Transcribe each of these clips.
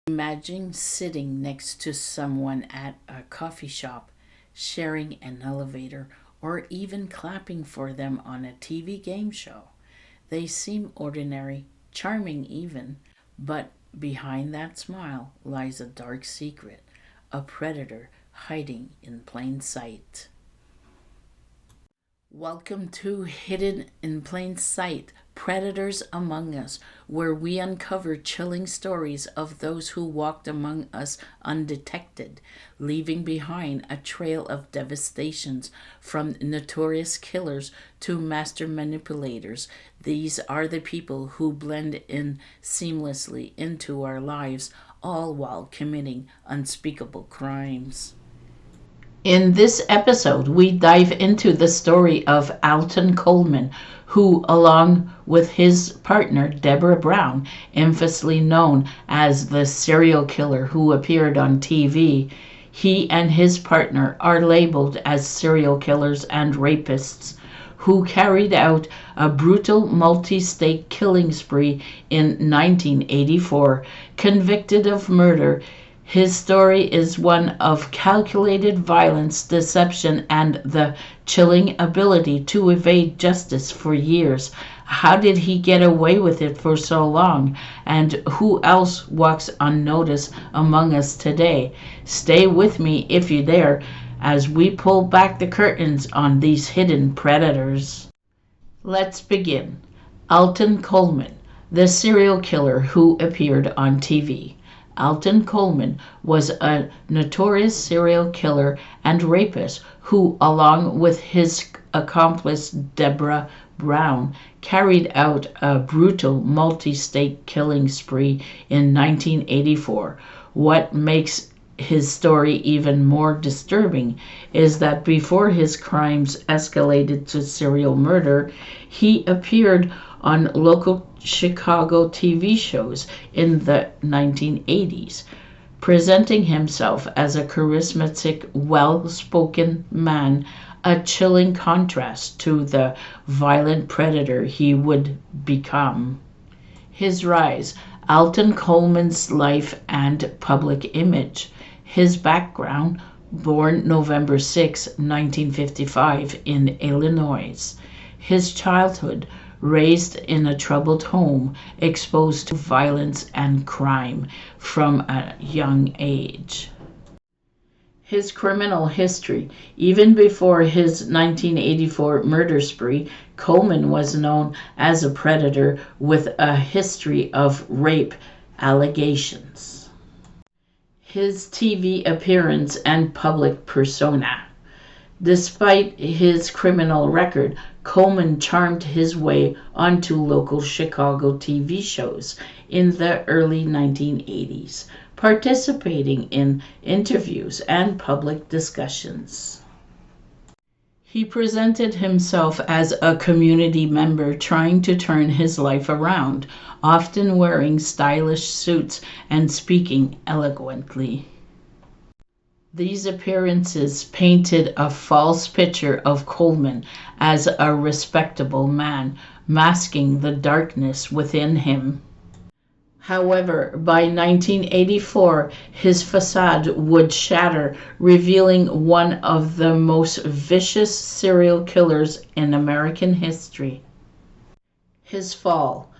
Imagine sitting next to someone at a coffee shop, sharing an elevator, or even clapping for them on a TV game show. They seem ordinary, charming even, but behind that smile lies a dark secret, a predator hiding in plain sight. Welcome to Hidden in Plain Sight, Predators Among Us, where we uncover chilling stories of those who walked among us undetected, leaving behind a trail of devastations from notorious killers to master manipulators. These are the people who blend in seamlessly into our lives, all while committing unspeakable crimes. In this episode, we dive into the story of Alton Coleman, who, along with his partner Deborah Brown, infamously known as the serial killer who appeared on TV, he and his partner are labeled as serial killers and rapists who carried out a brutal multi-state killing spree in 1984, convicted of murder. His story is one of calculated violence, deception, and the chilling ability to evade justice for years. How did he get away with it for so long? And who else walks unnoticed among us today? Stay with me if you dare as we pull back the curtains on these hidden predators. Let's begin. Alton Coleman, the serial killer who appeared on TV. Alton Coleman was a notorious serial killer and rapist who, along with his accomplice Deborah Brown, carried out a brutal multi-state killing spree in 1984. What makes his story even more disturbing is that before his crimes escalated to serial murder, he appeared on local Chicago TV shows in the 1980s, presenting himself as a charismatic, well-spoken man, a chilling contrast to the violent predator he would become. His rise, Alton Coleman's life and public image. His background: born November 6, 1955 in Illinois. His childhood: raised in a troubled home, exposed to violence and crime from a young age. His criminal history: even before his 1984 murder spree, Coleman was known as a predator with a history of rape allegations. His TV appearance and public persona. Despite his criminal record, Coleman charmed his way onto local Chicago TV shows in the early 1980s, participating in interviews and public discussions. He presented himself as a community member trying to turn his life around, often wearing stylish suits and speaking eloquently. These appearances painted a false picture of Coleman as a respectable man, masking the darkness within him. However, by 1984, his facade would shatter, revealing one of the most vicious serial killers in American history. His fall: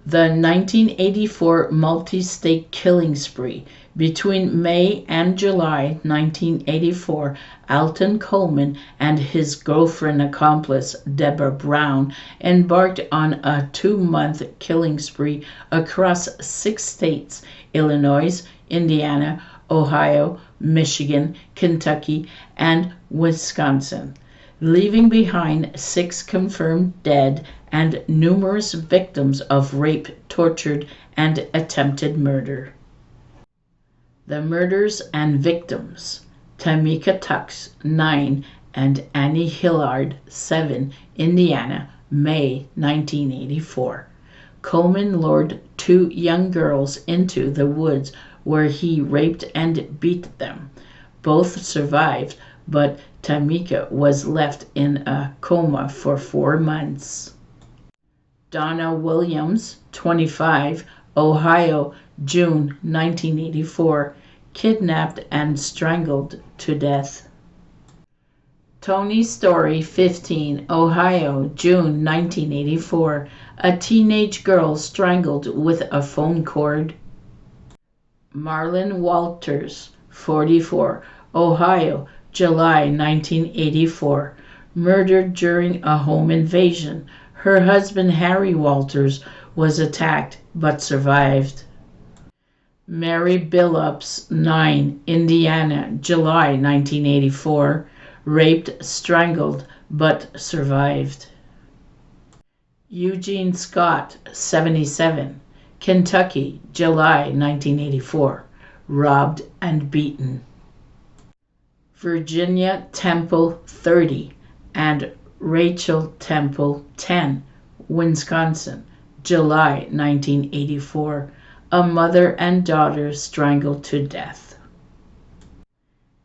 the 1984 multi-state killing spree. Between May and July 1984, Alton Coleman and his girlfriend accomplice Deborah Brown embarked on a 2-month killing spree across 6 states: Illinois, Indiana, Ohio, Michigan, Kentucky, and Wisconsin, leaving behind 6 confirmed dead and numerous victims of rape, torture, and attempted murder. The murders and victims: Tamika Tux, 9, and Annie Hillard, 7, Indiana, May 1984. Coleman lured 2 young girls into the woods where he raped and beat them. Both survived, but Tamika was left in a coma for 4 months. Donna Williams, 25, Ohio, June 1984, kidnapped and strangled to death. Tony Story, 15, Ohio, June 1984, a teenage girl strangled with a phone cord. Marlon Walters, 44, Ohio, July 1984, murdered during a home invasion. Her husband Harry Walters was attacked but survived. Mary Billups, 9, Indiana, July 1984, raped, strangled, but survived. Eugene Scott, 77, Kentucky, July 1984, robbed and beaten. Virginia Temple, 30, and Rachel Temple, 10, Wisconsin, July 1984, a mother and daughter strangled to death.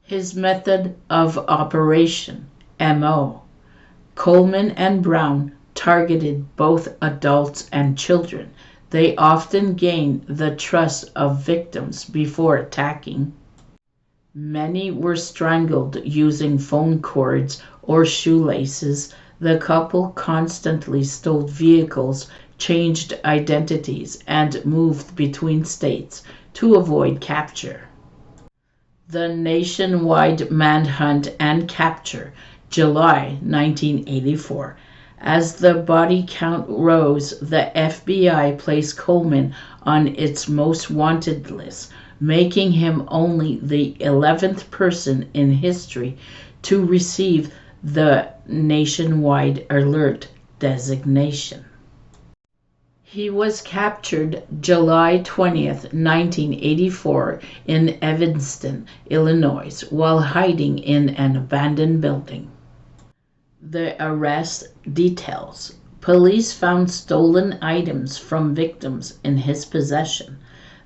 His method of operation, MO. Coleman and Brown targeted both adults and children. They often gain the trust of victims before attacking. Many were strangled using phone cords or shoelaces. The couple constantly stole vehicles, changed identities, and moved between states to avoid capture. The nationwide manhunt and capture, July 1984. As the body count rose, the FBI placed Coleman on its most wanted list, making him only the 11th person in history to receive the nationwide alert designation. He was captured July 20th, 1984 in Evanston, Illinois, while hiding in an abandoned building. The arrest details. Police found stolen items from victims in his possession.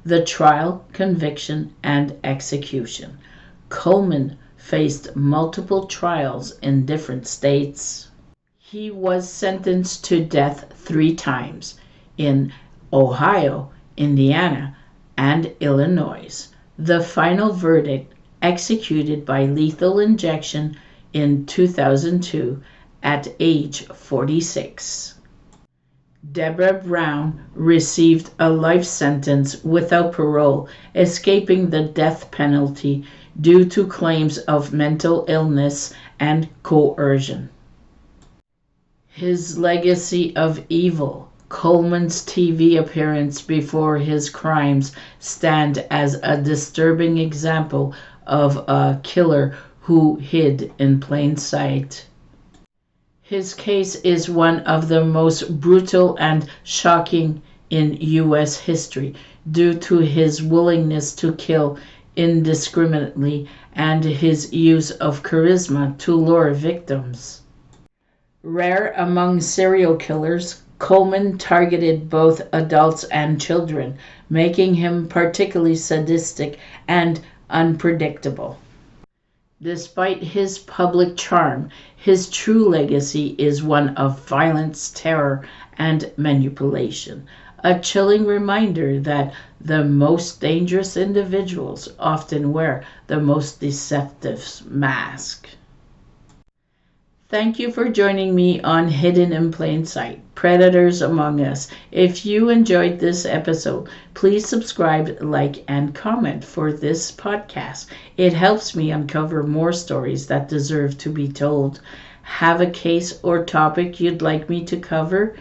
The trial, conviction, and execution. Coleman faced multiple trials in different states. He was sentenced to death 3 times in Ohio, Indiana, and Illinois. The final verdict, executed by lethal injection in 2002 at age 46. Deborah Brown received a life sentence without parole, escaping the death penalty due to claims of mental illness and coercion. His legacy of evil. Coleman's TV appearance before his crimes stand as a disturbing example of a killer who hid in plain sight. His case is one of the most brutal and shocking in U.S. history due to his willingness to kill indiscriminately and his use of charisma to lure victims. Rare among serial killers, Coleman targeted both adults and children, making him particularly sadistic and unpredictable. Despite his public charm, his true legacy is one of violence, terror, and manipulation, a chilling reminder that the most dangerous individuals often wear the most deceptive mask. Thank you for joining me on Hidden in Plain Sight, Predators Among Us. If you enjoyed this episode, please subscribe, like, and comment for this podcast. It helps me uncover more stories that deserve to be told. Have a case or topic you'd like me to cover?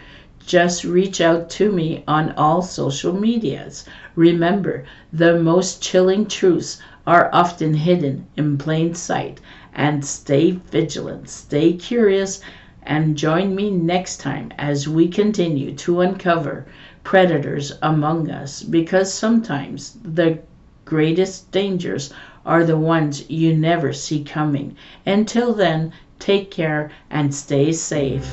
Just reach out to me on all social medias. Remember, the most chilling truths are often hidden in plain sight. And stay vigilant, stay curious, and join me next time as we continue to uncover predators among us, because sometimes the greatest dangers are the ones you never see coming. Until then, take care and stay safe.